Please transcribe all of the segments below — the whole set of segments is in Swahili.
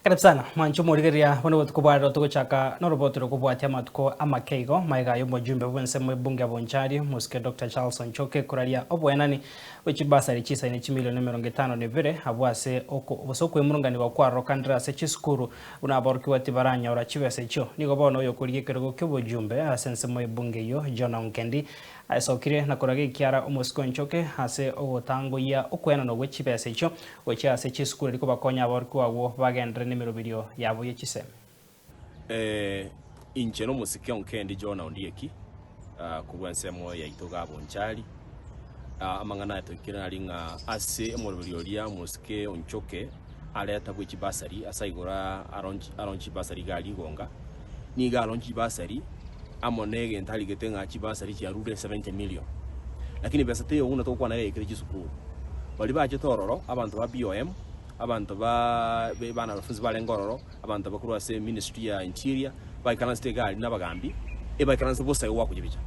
Karibu sana mwancho murigeria bono butukubwara tuguchaka no robotero kubwatia matuko amakeigo maiga yo mujumbe bwense mu bunge bonchari muske Dr. Charles Onchoke kuraria obwenani wechibasari chisa ni chimilioni 52 abwase oko bosoko emurungani bakwaro kandrase chiskuru unaborki watibaranya ora chibese cho nigo bono yo kurigekero kyobujumbe asense mu bunge yo John Onkendi asokire na kurage kiara umusko Onchoke ase ogotango ya okwena no wechibese cho wechi ase chiskuru liko bakonya aborki wawo bagendere nimero video yabo yekiseme inche no musike Onkendi John Ondieki kubwansemo ya itoga bonchari amangana yatokira naringa ase emororioria musike Onchoke aleta bwichi basari asaigora aronchi basari gali gonga ni galonchi basari amonege ntali getenga chi basari chi arude 70 million lakini besate yo una to kwa na yekire chisukuru bali baje tororo abantu ba BOM abantu bana abafuzi balengororo abantu bakuru ase ministry ya interior baikana stegali nabagambi baikana bosa yo wakujibicha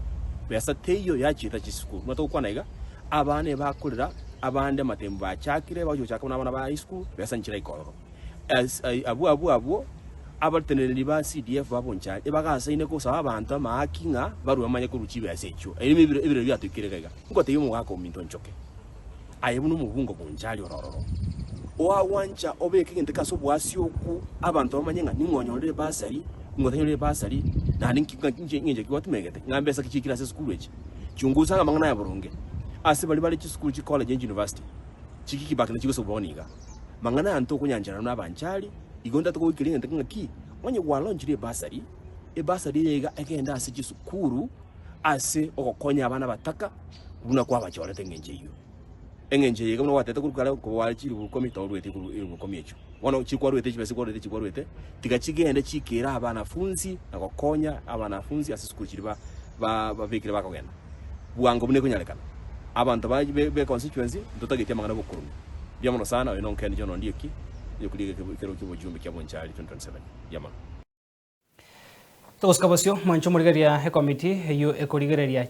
besate yo yachita chisukuru no to kwa naiga abane bakurira abande matembo bachakire bajo chaka n'abana ba high school besanchira ikororo abu abateneri ba CDF baboncha ebagasa ine ko saba abantu amakinga baru amanye ko ruchibe yasecho ibiro byatukirega ngote yo mwaka ominto Onchoke ayebuno mubungo bonjali ororo owa wancha obeke kente kaso bwasi oku abantu amanyenga ningonyolere basari ngotanyolere basari na ninkinje kwatumegete ngambe sakikira se school echi chunguza amangana ya burunge ase bali chi school chi college and university chikiki bakina chigo soboniga mangana anto kunyanjana n'abanchali igonda to kukiringa tekangaki onye walonjire basari basari yega egenda ase chisukuru ase okokonya abana bataka buna kwa bachora tengenje iyo engenje yega no watete kurukala ko wachiri bukomita urwete bukomyecho wono chikwa rwete chibese ko rwete chikwa rwete tigachigende chikera abana funzi na kokonya abana funzi ase sukuru chiri bavekire bakagenda buango bune kunyalekana abantu be constituency ndotagete mangana bokurumi byamono sana we Onkendi John Ondieki yokuliga kero kibujumbe kya bonchari 2027 yamano toskabasyo mancho murigeria committee yo ekorigereria